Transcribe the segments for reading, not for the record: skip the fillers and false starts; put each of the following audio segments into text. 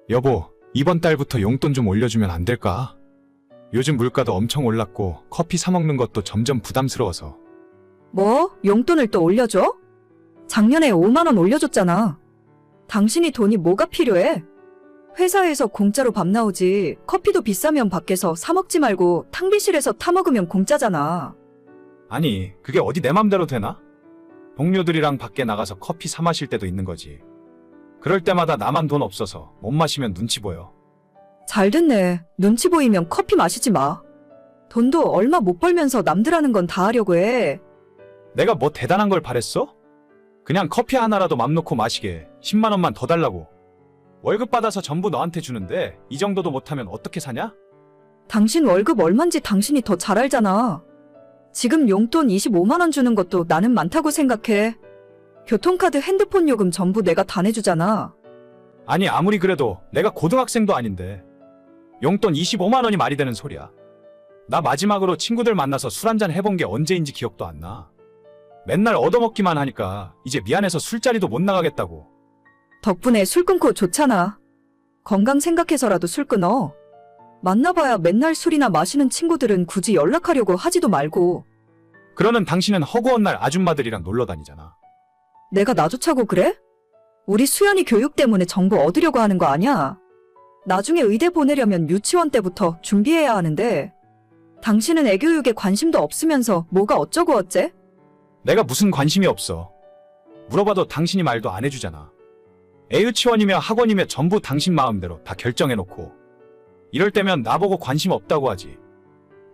여보, 이번 달부터 용돈 좀 올려주면 안 될까? 요즘 물가도 엄청 올랐고 커피 사 먹는 것도 점점 부담스러워서. 뭐? 용돈을 또 올려줘? 작년에 5만 원 올려줬잖아. 당신이 돈이 뭐가 필요해? 회사에서 공짜로 밥 나오지. 커피도 비싸면 밖에서 사 먹지 말고 탕비실에서 타 먹으면 공짜잖아. 아니, 그게 어디 내 맘대로 되나? 동료들이랑 밖에 나가서 커피 사 마실 때도 있는 거지. 그럴 때마다 나만 돈 없어서 못 마시면 눈치 보여. 잘 됐네. 눈치 보이면 커피 마시지 마. 돈도 얼마 못 벌면서 남들 하는 건 다 하려고 해. 내가 뭐 대단한 걸 바랬어? 그냥 커피 하나라도 맘 놓고 마시게 10만 원만 더 달라고. 월급 받아서 전부 너한테 주는데 이 정도도 못하면 어떻게 사냐? 당신 월급 얼만지 당신이 더 잘 알잖아. 지금 용돈 25만 원 주는 것도 나는 많다고 생각해. 교통카드, 핸드폰 요금 전부 내가 다 내주잖아. 아니, 아무리 그래도 내가 고등학생도 아닌데 용돈 25만 원이 말이 되는 소리야. 나 마지막으로 친구들 만나서 술 한잔 해본 게 언제인지 기억도 안 나. 맨날 얻어먹기만 하니까 이제 미안해서 술자리도 못 나가겠다고. 덕분에 술 끊고 좋잖아. 건강 생각해서라도 술 끊어. 만나봐야 맨날 술이나 마시는 친구들은 굳이 연락하려고 하지도 말고. 그러는 당신은 허구한 날 아줌마들이랑 놀러 다니잖아. 내가 나조차고 그래? 우리 수연이 교육 때문에 정보 얻으려고 하는 거 아니야? 나중에 의대 보내려면 유치원 때부터 준비해야 하는데 당신은 애교육에 관심도 없으면서 뭐가 어쩌고 어째? 내가 무슨 관심이 없어. 물어봐도 당신이 말도 안 해주잖아. 애유치원이며 학원이며 전부 당신 마음대로 다 결정해놓고 이럴 때면 나보고 관심 없다고 하지.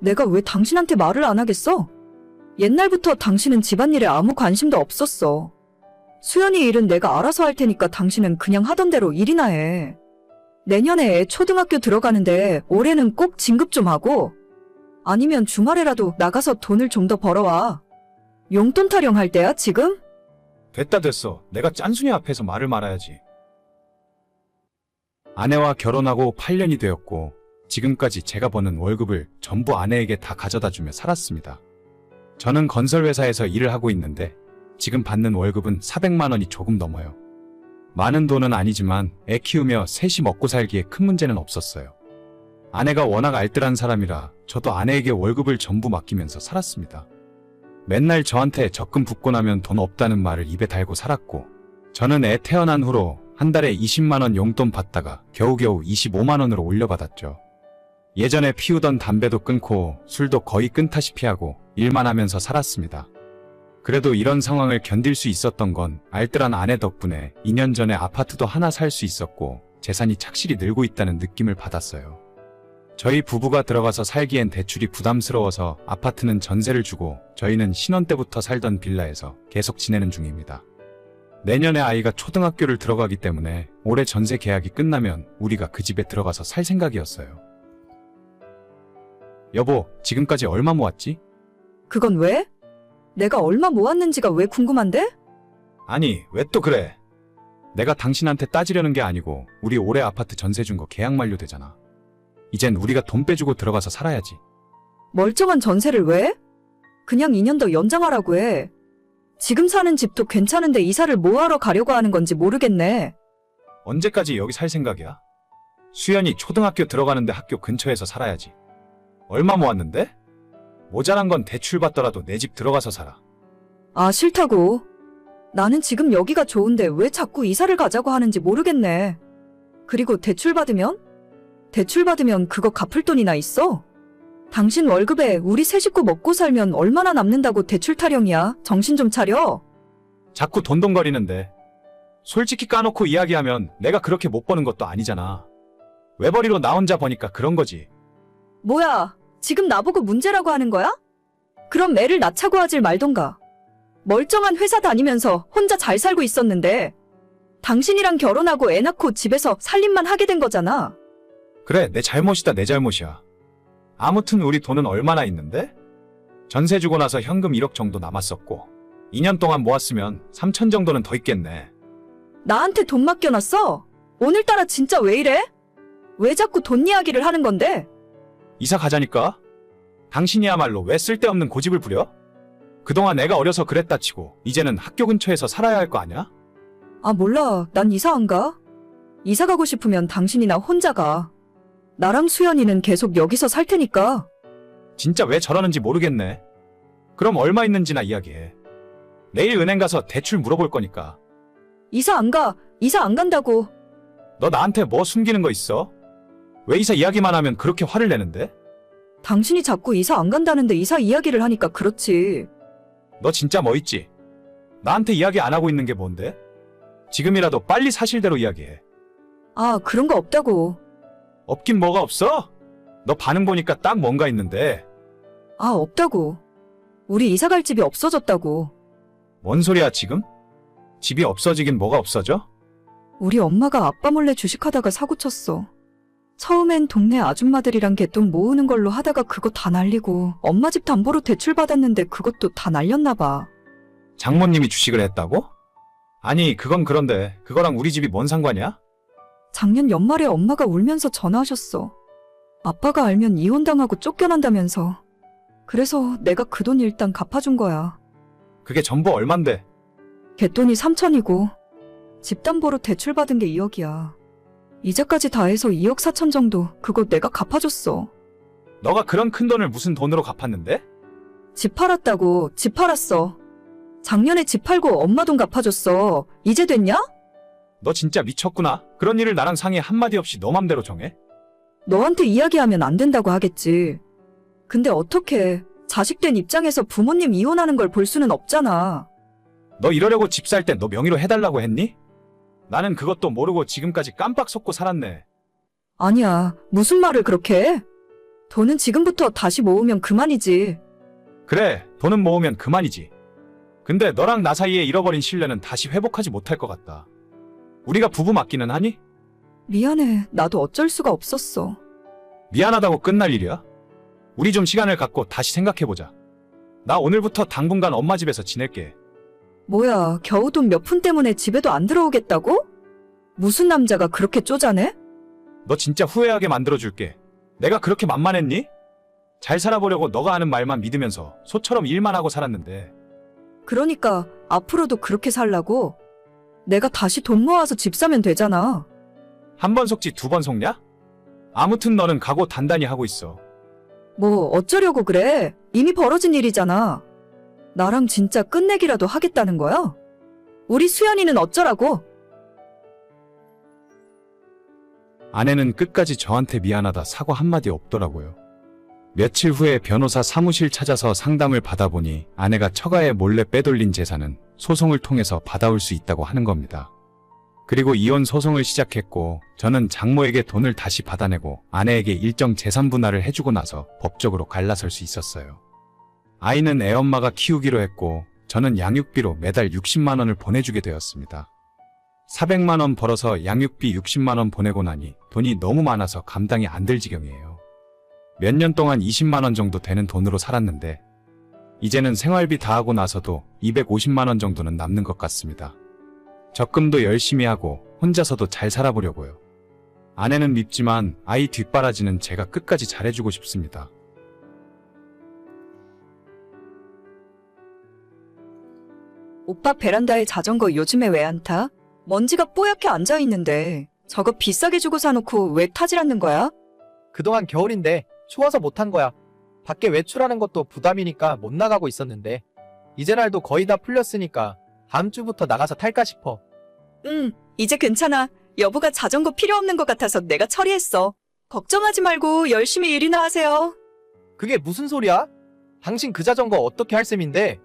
내가 왜 당신한테 말을 안 하겠어? 옛날부터 당신은 집안일에 아무 관심도 없었어. 수연이 일은 내가 알아서 할 테니까 당신은 그냥 하던 대로 일이나 해. 내년에 애 초등학교 들어가는데 올해는 꼭 진급 좀 하고 아니면 주말에라도 나가서 돈을 좀 더 벌어와. 용돈 타령할 때야 지금? 됐다 됐어. 내가 짠순이 앞에서 말을 말아야지. 아내와 결혼하고 8년이 되었고 지금까지 제가 버는 월급을 전부 아내에게 다 가져다주며 살았습니다. 저는 건설회사에서 일을 하고 있는데 지금 받는 월급은 400만 원이 조금 넘어요. 많은 돈은 아니지만 애 키우며 셋이 먹고 살기에 큰 문제는 없었어요. 아내가 워낙 알뜰한 사람이라 저도 아내에게 월급을 전부 맡기면서 살았습니다. 맨날 저한테 적금 붓고 나면 돈 없다는 말을 입에 달고 살았고 저는 애 태어난 후로 한 달에 20만 원 용돈 받다가 겨우겨우 25만 원으로 올려받았죠. 예전에 피우던 담배도 끊고 술도 거의 끊다시피 하고 일만 하면서 살았습니다. 그래도 이런 상황을 견딜 수 있었던 건 알뜰한 아내 덕분에 2년 전에 아파트도 하나 살 수 있었고 재산이 착실히 늘고 있다는 느낌을 받았어요. 저희 부부가 들어가서 살기엔 대출이 부담스러워서 아파트는 전세를 주고 저희는 신혼 때부터 살던 빌라에서 계속 지내는 중입니다. 내년에 아이가 초등학교를 들어가기 때문에 올해 전세 계약이 끝나면 우리가 그 집에 들어가서 살 생각이었어요. 여보, 지금까지 얼마 모았지? 그건 왜? 내가 얼마 모았는지가 왜 궁금한데? 아니, 왜 또 그래? 내가 당신한테 따지려는 게 아니고 우리 올해 아파트 전세 준 거 계약 만료되잖아. 이젠 우리가 돈 빼주고 들어가서 살아야지. 멀쩡한 전세를 왜? 그냥 2년 더 연장하라고 해. 지금 사는 집도 괜찮은데 이사를 뭐하러 가려고 하는 건지 모르겠네. 언제까지 여기 살 생각이야? 수연이 초등학교 들어가는데 학교 근처에서 살아야지. 얼마 모았는데? 모자란 건 대출 받더라도 내 집 들어가서 살아. 아, 싫다고. 나는 지금 여기가 좋은데 왜 자꾸 이사를 가자고 하는지 모르겠네. 그리고 대출 받으면? 대출 받으면 그거 갚을 돈이나 있어? 당신 월급에 우리 세 식구 먹고 살면 얼마나 남는다고 대출 타령이야. 정신 좀 차려. 자꾸 돈돈거리는데. 솔직히 까놓고 이야기하면 내가 그렇게 못 버는 것도 아니잖아. 외벌이로 나 혼자 버니까 그런 거지. 뭐야, 지금 나보고 문제라고 하는 거야? 그럼 애를 낳자고 하질 말던가. 멀쩡한 회사 다니면서 혼자 잘 살고 있었는데 당신이랑 결혼하고 애 낳고 집에서 살림만 하게 된 거잖아. 그래, 내 잘못이다, 내 잘못이야. 아무튼 우리 돈은 얼마나 있는데? 전세 주고 나서 현금 1억 정도 남았었고 2년 동안 모았으면 3천 정도는 더 있겠네. 나한테 돈 맡겨놨어? 오늘따라 진짜 왜 이래? 왜 자꾸 돈 이야기를 하는 건데? 이사 가자니까? 당신이야말로 왜 쓸데없는 고집을 부려? 그동안 내가 어려서 그랬다 치고 이제는 학교 근처에서 살아야 할 거 아니야? 아, 몰라. 난 이사 안 가. 이사 가고 싶으면 당신이나 혼자 가. 나랑 수연이는 계속 여기서 살 테니까. 진짜 왜 저러는지 모르겠네. 그럼 얼마 있는지나 이야기해. 내일 은행 가서 대출 물어볼 거니까. 이사 안 가. 이사 안 간다고. 너 나한테 뭐 숨기는 거 있어? 왜 이사 이야기만 하면 그렇게 화를 내는데? 당신이 자꾸 이사 안 간다는데 이사 이야기를 하니까 그렇지. 너 진짜 뭐 있지? 나한테 이야기 안 하고 있는 게 뭔데? 지금이라도 빨리 사실대로 이야기해. 아, 그런 거 없다고. 없긴 뭐가 없어? 너 반응 보니까 딱 뭔가 있는데. 아, 없다고. 우리 이사 갈 집이 없어졌다고. 뭔 소리야 지금? 집이 없어지긴 뭐가 없어져? 우리 엄마가 아빠 몰래 주식하다가 사고 쳤어. 처음엔 동네 아줌마들이랑 개돈 모으는 걸로 하다가 그거 다 날리고 엄마 집 담보로 대출 받았는데 그것도 다 날렸나 봐. 장모님이 주식을 했다고? 아니 그건 그런데 그거랑 우리 집이 뭔 상관이야? 작년 연말에 엄마가 울면서 전화하셨어. 아빠가 알면 이혼당하고 쫓겨난다면서. 그래서 내가 그 돈 일단 갚아준 거야. 그게 전부 얼만데? 개돈이 3천이고 집담보로 대출 받은 게 2억이야. 이자까지 다 해서 2억 4천 정도. 그거 내가 갚아줬어. 너가 그런 큰 돈을 무슨 돈으로 갚았는데? 집 팔았다고. 집 팔았어. 작년에 집 팔고 엄마 돈 갚아줬어. 이제 됐냐? 너 진짜 미쳤구나. 그런 일을 나랑 상의 한마디 없이 너 맘대로 정해? 너한테 이야기하면 안 된다고 하겠지. 근데 어떡해. 자식된 입장에서 부모님 이혼하는 걸 볼 수는 없잖아. 너 이러려고 집 살 때 너 명의로 해달라고 했니? 나는 그것도 모르고 지금까지 깜빡 속고 살았네. 아니야. 무슨 말을 그렇게 해? 돈은 지금부터 다시 모으면 그만이지. 그래, 돈은 모으면 그만이지. 근데 너랑 나 사이에 잃어버린 신뢰는 다시 회복하지 못할 것 같다. 우리가 부부 맞기는 하니? 미안해. 나도 어쩔 수가 없었어. 미안하다고 끝날 일이야? 우리 좀 시간을 갖고 다시 생각해보자. 나 오늘부터 당분간 엄마 집에서 지낼게. 뭐야, 겨우 돈 몇 푼 때문에 집에도 안 들어오겠다고? 무슨 남자가 그렇게 쪼잔해? 너 진짜 후회하게 만들어줄게. 내가 그렇게 만만했니? 잘 살아보려고 너가 하는 말만 믿으면서 소처럼 일만 하고 살았는데. 그러니까 앞으로도 그렇게 살라고? 내가 다시 돈 모아서 집 사면 되잖아. 한 번 속지 두 번 속냐? 아무튼 너는 각오 단단히 하고 있어. 뭐 어쩌려고 그래? 이미 벌어진 일이잖아. 나랑 진짜 끝내기라도 하겠다는 거야? 우리 수연이는 어쩌라고? 아내는 끝까지 저한테 미안하다 사과 한마디 없더라고요. 며칠 후에 변호사 사무실 찾아서 상담을 받아보니 아내가 처가에 몰래 빼돌린 재산은 소송을 통해서 받아올 수 있다고 하는 겁니다. 그리고 이혼 소송을 시작했고 저는 장모에게 돈을 다시 받아내고 아내에게 일정 재산 분할을 해주고 나서 법적으로 갈라설 수 있었어요. 아이는 애엄마가 키우기로 했고 저는 양육비로 매달 60만 원을 보내주게 되었습니다. 400만 원 벌어서 양육비 60만 원 보내고 나니 돈이 너무 많아서 감당이 안 될 지경이에요. 몇 년 동안 20만 원 정도 되는 돈으로 살았는데 이제는 생활비 다 하고 나서도 250만 원 정도는 남는 것 같습니다. 적금도 열심히 하고 혼자서도 잘 살아보려고요. 아내는 밉지만 아이 뒷바라지는 제가 끝까지 잘해주고 싶습니다. 오빠 베란다에 자전거 요즘에 왜 안 타? 먼지가 뽀얗게 앉아있는데 저거 비싸게 주고 사놓고 왜 타질 않는 거야? 그동안 겨울인데 추워서 못 한 거야. 밖에 외출하는 것도 부담이니까 못 나가고 있었는데 이제 날도 거의 다 풀렸으니까 다음 주부터 나가서 탈까 싶어. 응, 이제 괜찮아. 여보가 자전거 필요 없는 것 같아서 내가 처리했어. 걱정하지 말고 열심히 일이나 하세요. 그게 무슨 소리야? 당신 그 자전거 어떻게 할 셈인데?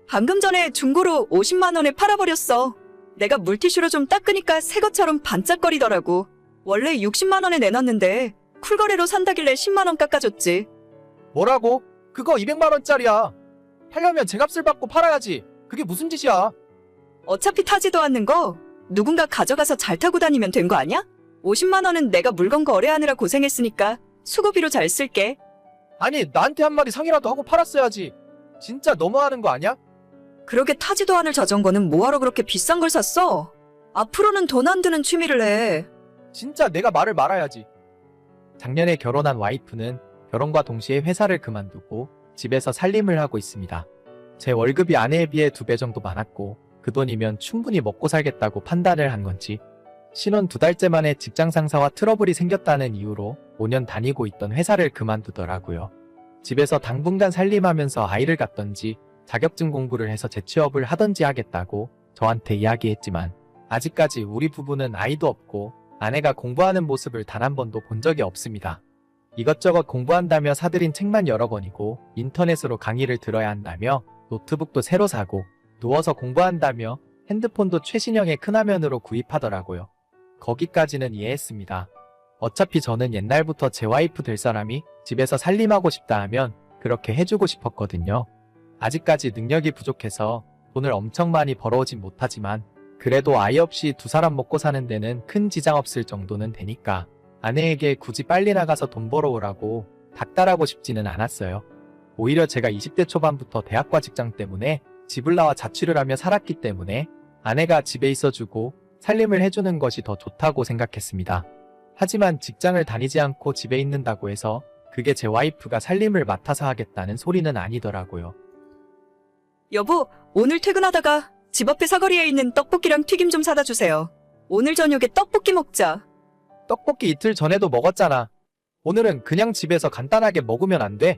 방금 전에 중고로 50만 원에 팔아버렸어. 내가 물티슈로 좀 닦으니까 새 것처럼 반짝거리더라고. 원래 60만 원에 내놨는데 쿨거래로 산다길래 10만 원 깎아줬지. 뭐라고? 그거 200만 원짜리야. 팔려면 제값을 받고 팔아야지. 그게 무슨 짓이야? 어차피 타지도 않는 거 누군가 가져가서 잘 타고 다니면 된 거 아니야? 50만 원은 내가 물건 거래하느라 고생했으니까 수고비로 잘 쓸게. 아니 나한테 한마디 상의라도 하고 팔았어야지. 진짜 너무하는 거 아니야? 그러게 타지도 않을 자전거는 뭐하러 그렇게 비싼 걸 샀어? 앞으로는 돈 안 드는 취미를 해. 진짜 내가 말을 말아야지. 작년에 결혼한 와이프는 결혼과 동시에 회사를 그만두고 집에서 살림을 하고 있습니다. 제 월급이 아내에 비해 2배 정도 많았고 그 돈이면 충분히 먹고 살겠다고 판단을 한 건지 신혼 2달째 만에 직장 상사와 트러블이 생겼다는 이유로 5년 다니고 있던 회사를 그만두더라고요. 집에서 당분간 살림하면서 아이를 갖던지 자격증 공부를 해서 재취업을 하던지 하겠다고 저한테 이야기했지만 아직까지 우리 부부는 아이도 없고 아내가 공부하는 모습을 단 한 번도 본 적이 없습니다. 이것저것 공부한다며 사들인 책만 여러 권이고 인터넷으로 강의를 들어야 한다며 노트북도 새로 사고 누워서 공부한다며 핸드폰도 최신형의 큰 화면으로 구입하더라고요. 거기까지는 이해했습니다. 어차피 저는 옛날부터 제 와이프 될 사람이 집에서 살림하고 싶다 하면 그렇게 해주고 싶었거든요. 아직까지 능력이 부족해서 돈을 엄청 많이 벌어오진 못하지만 그래도 아이 없이 2사람 먹고 사는 데는 큰 지장 없을 정도는 되니까 아내에게 굳이 빨리 나가서 돈 벌어오라고 닥달하고 싶지는 않았어요. 오히려 제가 20대 초반부터 대학과 직장 때문에 집을 나와 자취를 하며 살았기 때문에 아내가 집에 있어주고 살림을 해주는 것이 더 좋다고 생각했습니다. 하지만 직장을 다니지 않고 집에 있는다고 해서 그게 제 와이프가 살림을 맡아서 하겠다는 소리는 아니더라고요. 여보, 오늘 퇴근하다가 집 앞에 사거리에 있는 떡볶이랑 튀김 좀 사다 주세요. 오늘 저녁에 떡볶이 먹자. 떡볶이 이틀 전에도 먹었잖아. 오늘은 그냥 집에서 간단하게 먹으면 안 돼?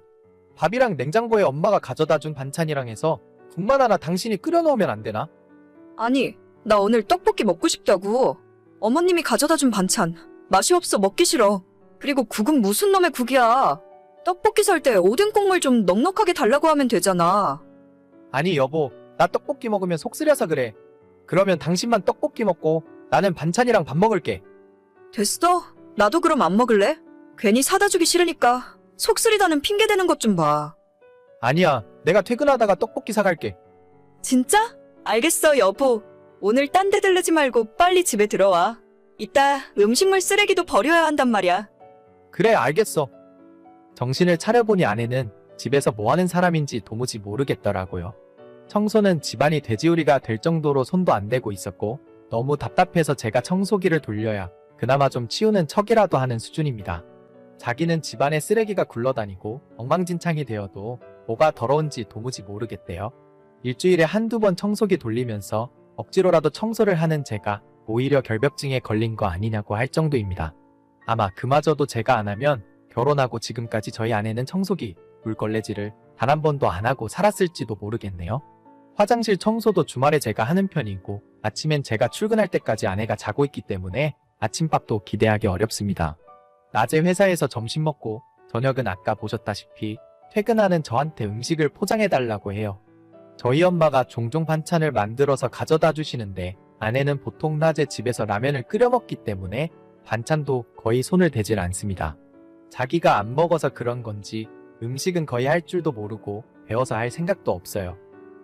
밥이랑 냉장고에 엄마가 가져다 준 반찬이랑 해서 국만 하나 당신이 끓여 놓으면 안 되나? 아니, 나 오늘 떡볶이 먹고 싶다고. 어머님이 가져다 준 반찬. 맛이 없어 먹기 싫어. 그리고 국은 무슨 놈의 국이야. 떡볶이 살 때 오뎅 국물 좀 넉넉하게 달라고 하면 되잖아. 아니 여보, 나 떡볶이 먹으면 속 쓰려서 그래. 그러면 당신만 떡볶이 먹고 나는 반찬이랑 밥 먹을게. 됐어. 나도 그럼 안 먹을래? 괜히 사다 주기 싫으니까 속 쓰리다는 핑계 대는 것 좀 봐. 아니야, 내가 퇴근하다가 떡볶이 사갈게. 진짜? 알겠어, 여보. 오늘 딴 데 들르지 말고 빨리 집에 들어와. 이따 음식물 쓰레기도 버려야 한단 말이야. 그래, 알겠어. 정신을 차려보니 아내는 집에서 뭐 하는 사람인지 도무지 모르겠더라고요. 청소는 집안이 돼지우리가 될 정도로 손도 안 대고 있었고 너무 답답해서 제가 청소기를 돌려야 그나마 좀 치우는 척이라도 하는 수준입니다. 자기는 집안에 쓰레기가 굴러다니고 엉망진창이 되어도 뭐가 더러운지 도무지 모르겠대요. 일주일에 한두 번 청소기 돌리면서 억지로라도 청소를 하는 제가 오히려 결벽증에 걸린 거 아니냐고 할 정도입니다. 아마 그마저도 제가 안 하면 결혼하고 지금까지 저희 아내는 청소기, 물걸레질을 단 한 번도 안 하고 살았을지도 모르겠네요. 화장실 청소도 주말에 제가 하는 편이고 아침엔 제가 출근할 때까지 아내가 자고 있기 때문에 아침밥도 기대하기 어렵습니다. 낮에 회사에서 점심 먹고 저녁은 아까 보셨다시피 퇴근하는 저한테 음식을 포장해달라고 해요. 저희 엄마가 종종 반찬을 만들어서 가져다 주시는데 아내는 보통 낮에 집에서 라면을 끓여 먹기 때문에 반찬도 거의 손을 대질 않습니다. 자기가 안 먹어서 그런 건지 음식은 거의 할 줄도 모르고 배워서 할 생각도 없어요.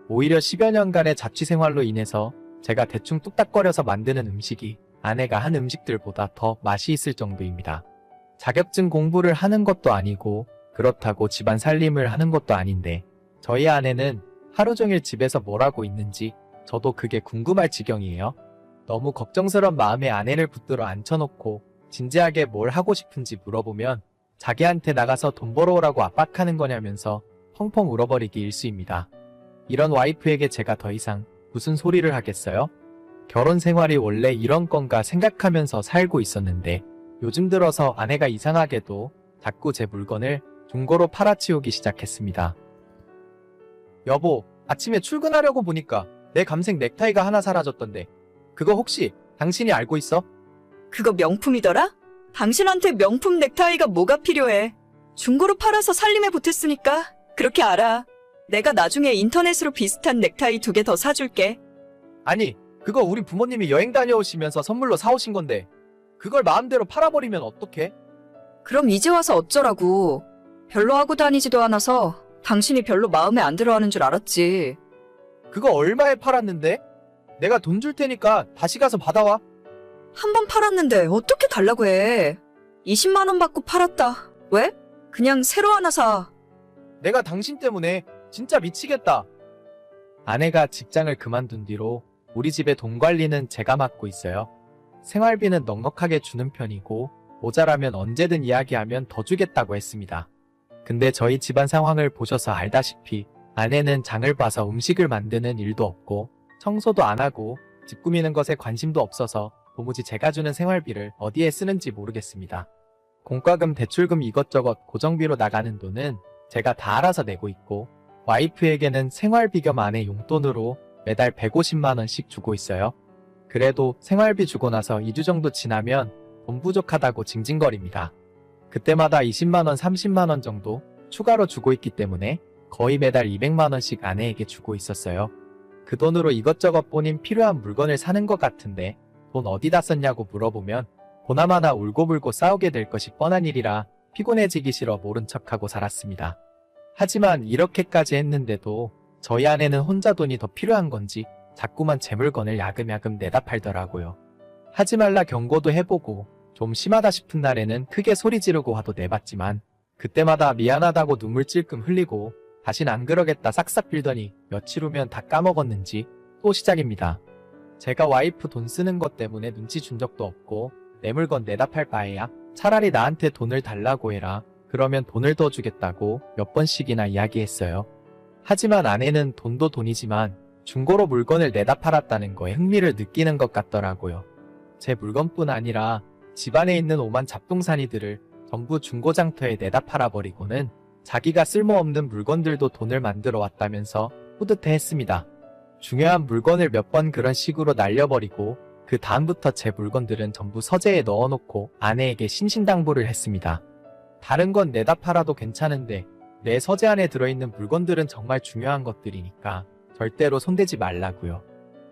오히려 10여 년간의 자취 생활로 인해서 제가 대충 뚝딱거려서 만드는 음식이 아내가 한 음식들보다 더 맛이 있을 정도입니다. 자격증 공부를 하는 것도 아니고 그렇다고 집안 살림을 하는 것도 아닌데 저희 아내는 하루 종일 집에서 뭘 하고 있는지 저도 그게 궁금할 지경이에요. 너무 걱정스런 마음에 아내를 붙들어 앉혀놓고 진지하게 뭘 하고 싶은지 물어보면 자기한테 나가서 돈 벌어오라고 압박하는 거냐면서 펑펑 울어버리기 일쑤입니다. 이런 와이프에게 제가 더 이상 무슨 소리를 하겠어요? 결혼 생활이 원래 이런 건가 생각하면서 살고 있었는데 요즘 들어서 아내가 이상하게도 자꾸 제 물건을 중고로 팔아치우기 시작했습니다. 여보, 아침에 출근하려고 보니까 내 감색 넥타이가 하나 사라졌던데 그거 혹시 당신이 알고 있어? 그거 명품이더라? 당신한테 명품 넥타이가 뭐가 필요해? 중고로 팔아서 살림에 보탰으니까 그렇게 알아. 내가 나중에 인터넷으로 비슷한 넥타이 2개 더 사줄게. 아니, 그거 우리 부모님이 여행 다녀오시면서 선물로 사오신 건데 그걸 마음대로 팔아버리면 어떡해? 그럼 이제 와서 어쩌라고. 별로 하고 다니지도 않아서 당신이 별로 마음에 안 들어하는 줄 알았지. 그거 얼마에 팔았는데? 내가 돈 줄 테니까 다시 가서 받아와. 한 번 팔았는데 어떻게 달라고 해. 20만 원 받고 팔았다. 왜? 그냥 새로 하나 사. 내가 당신 때문에 진짜 미치겠다. 아내가 직장을 그만둔 뒤로 우리 집의 돈 관리는 제가 맡고 있어요. 생활비는 넉넉하게 주는 편이고 모자라면 언제든 이야기하면 더 주겠다고 했습니다. 근데 저희 집안 상황을 보셔서 알다시피 아내는 장을 봐서 음식을 만드는 일도 없고 청소도 안 하고 집 꾸미는 것에 관심도 없어서 도무지 제가 주는 생활비를 어디에 쓰는지 모르겠습니다. 공과금, 대출금 이것저것 고정비로 나가는 돈은 제가 다 알아서 내고 있고 와이프에게는 생활비 겸 아내 용돈으로 매달 150만 원씩 주고 있어요. 그래도 생활비 주고 나서 2주 정도 지나면 돈 부족하다고 징징거립니다. 그때마다 20만 원, 30만 원 정도 추가로 주고 있기 때문에 거의 매달 200만 원씩 아내에게 주고 있었어요. 그 돈으로 이것저것 본인 필요한 물건을 사는 것 같은데 돈 어디다 썼냐고 물어보면 보나마나 울고불고 싸우게 될 것이 뻔한 일이라 피곤해지기 싫어 모른 척하고 살았습니다. 하지만 이렇게까지 했는데도 저희 아내는 혼자 돈이 더 필요한 건지 자꾸만 제 물건을 야금야금 내다 팔더라고요. 하지 말라 경고도 해보고 좀 심하다 싶은 날에는 크게 소리 지르고 화도 내봤지만 그때마다 미안하다고 눈물 찔끔 흘리고 다신 안 그러겠다 싹싹 빌더니 며칠 후면 다 까먹었는지 또 시작입니다. 제가 와이프 돈 쓰는 것 때문에 눈치 준 적도 없고 내 물건 내다 팔 바에야 차라리 나한테 돈을 달라고 해라. 그러면 돈을 더 주겠다고 몇 번씩이나 이야기했어요. 하지만 아내는 돈도 돈이지만 중고로 물건을 내다 팔았다는 거에 흥미를 느끼는 것 같더라고요. 제 물건뿐 아니라 집안에 있는 오만 잡동사니들을 전부 중고장터에 내다 팔아버리고는 자기가 쓸모없는 물건들도 돈을 만들어 왔다면서 뿌듯해했습니다. 중요한 물건을 몇 번 그런 식으로 날려버리고 그 다음부터 제 물건들은 전부 서재에 넣어놓고 아내에게 신신당부를 했습니다. 다른 건 내다 팔아도 괜찮은데 내 서재 안에 들어있는 물건들은 정말 중요한 것들이니까 절대로 손대지 말라고요.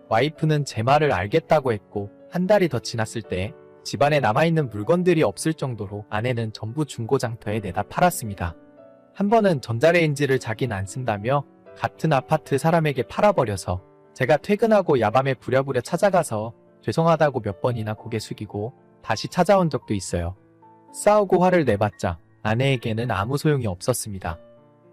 와이프는 제 말을 알겠다고 했고 한 달이 더 지났을 때 집안에 남아있는 물건들이 없을 정도로 아내는 전부 중고장터에 내다 팔았습니다. 한 번은 전자레인지를 자긴 안 쓴다며 같은 아파트 사람에게 팔아버려서 제가 퇴근하고 야밤에 부랴부랴 찾아가서 죄송하다고 몇 번이나 고개 숙이고 다시 찾아온 적도 있어요. 싸우고 화를 내봤자 아내에게는 아무 소용이 없었습니다.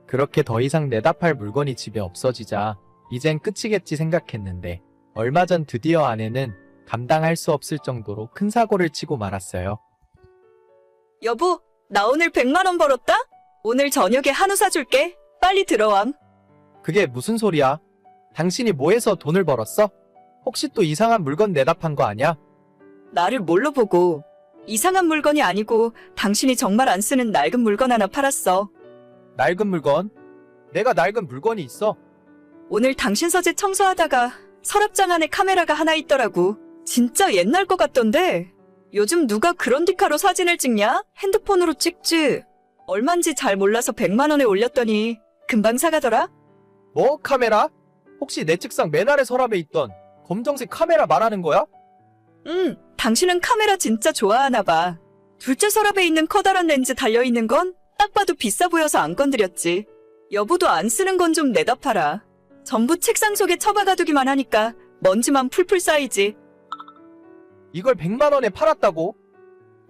그렇게 더 이상 내다 팔 물건이 집에 없어지자 이젠 끝이겠지 생각했는데 얼마 전 드디어 아내는 감당할 수 없을 정도로 큰 사고를 치고 말았어요. 여보, 나 오늘 100만 원 벌었다? 오늘 저녁에 한우 사줄게. 빨리 들어왕. 그게 무슨 소리야? 당신이 뭐 해서 돈을 벌었어? 혹시 또 이상한 물건 내다 판 거 아니야? 나를 뭘로 보고. 이상한 물건이 아니고 당신이 정말 안 쓰는 낡은 물건 하나 팔았어. 낡은 물건? 내가 낡은 물건이 있어? 오늘 당신 서재 청소하다가 서랍장 안에 카메라가 하나 있더라고. 진짜 옛날 거 같던데. 요즘 누가 그런 디카로 사진을 찍냐? 핸드폰으로 찍지. 얼만지 잘 몰라서 100만 원에 올렸더니 금방 사가더라? 뭐? 카메라? 혹시 내 책상 맨 아래 서랍에 있던 검정색 카메라 말하는 거야? 응, 당신은 카메라 진짜 좋아하나 봐. 둘째 서랍에 있는 커다란 렌즈 달려있는 건 딱 봐도 비싸 보여서 안 건드렸지. 여보도 안 쓰는 건 좀 내다 팔아. 전부 책상 속에 처박아두기만 하니까 먼지만 풀풀 쌓이지. 이걸 100만 원에 팔았다고?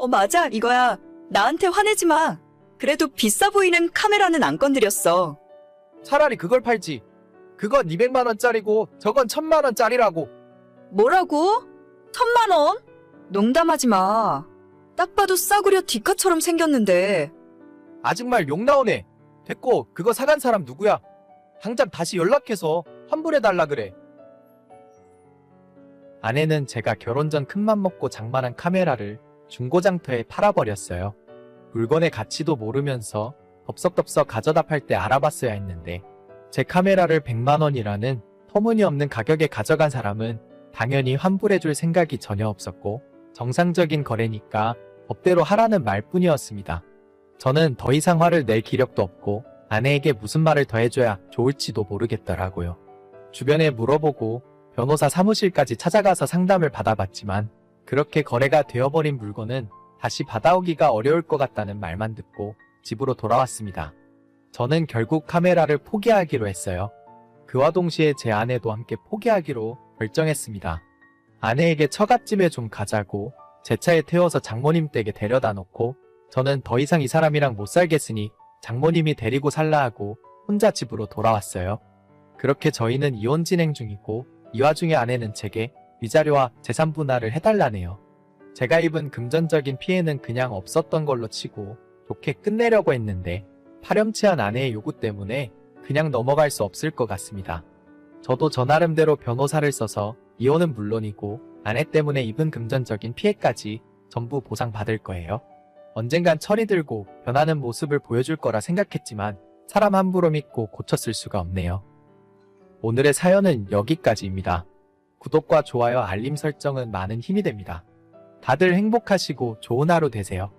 맞아, 이거야. 나한테 화내지 마. 그래도 비싸 보이는 카메라는 안 건드렸어. 차라리 그걸 팔지. 그건 200만 원짜리고 저건 1000만 원짜리라고. 뭐라고? 1000만 원? 농담하지 마. 딱 봐도 싸구려 디카처럼 생겼는데. 아직말 욕 나오네. 됐고 그거 사간 사람 누구야? 당장 다시 연락해서 환불해달라 그래. 아내는 제가 결혼 전 큰맘 먹고 장만한 카메라를 중고장터에 팔아버렸어요. 물건의 가치도 모르면서 덥석덥석 가져다 팔 때 알아봤어야 했는데 제 카메라를 100만 원이라는 터무니없는 가격에 가져간 사람은 당연히 환불해줄 생각이 전혀 없었고 정상적인 거래니까 법대로 하라는 말뿐이었습니다. 저는 더 이상 화를 낼 기력도 없고 아내에게 무슨 말을 더 해줘야 좋을지도 모르겠더라고요. 주변에 물어보고 변호사 사무실까지 찾아가서 상담을 받아봤지만 그렇게 거래가 되어버린 물건은 다시 받아오기가 어려울 것 같다는 말만 듣고 집으로 돌아왔습니다. 저는 결국 카메라를 포기하기로 했어요. 그와 동시에 제 아내도 함께 포기하기로 결정했습니다. 아내에게 처갓집에 좀 가자고 제 차에 태워서 장모님 댁에 데려다 놓고 저는 더 이상 이 사람이랑 못 살겠으니 장모님이 데리고 살라 하고 혼자 집으로 돌아왔어요. 그렇게 저희는 이혼 진행 중이고 이 와중에 아내는 제게 위자료와 재산 분할을 해달라네요. 제가 입은 금전적인 피해는 그냥 없었던 걸로 치고 좋게 끝내려고 했는데 파렴치한 아내의 요구 때문에 그냥 넘어갈 수 없을 것 같습니다. 저도 저 나름대로 변호사를 써서 이혼은 물론이고 아내 때문에 입은 금전적인 피해까지 전부 보상받을 거예요. 언젠간 철이 들고 변하는 모습을 보여줄 거라 생각했지만 사람 함부로 믿고 고쳤을 수가 없네요. 오늘의 사연은 여기까지입니다. 구독과 좋아요, 알림 설정은 많은 힘이 됩니다. 다들 행복하시고 좋은 하루 되세요.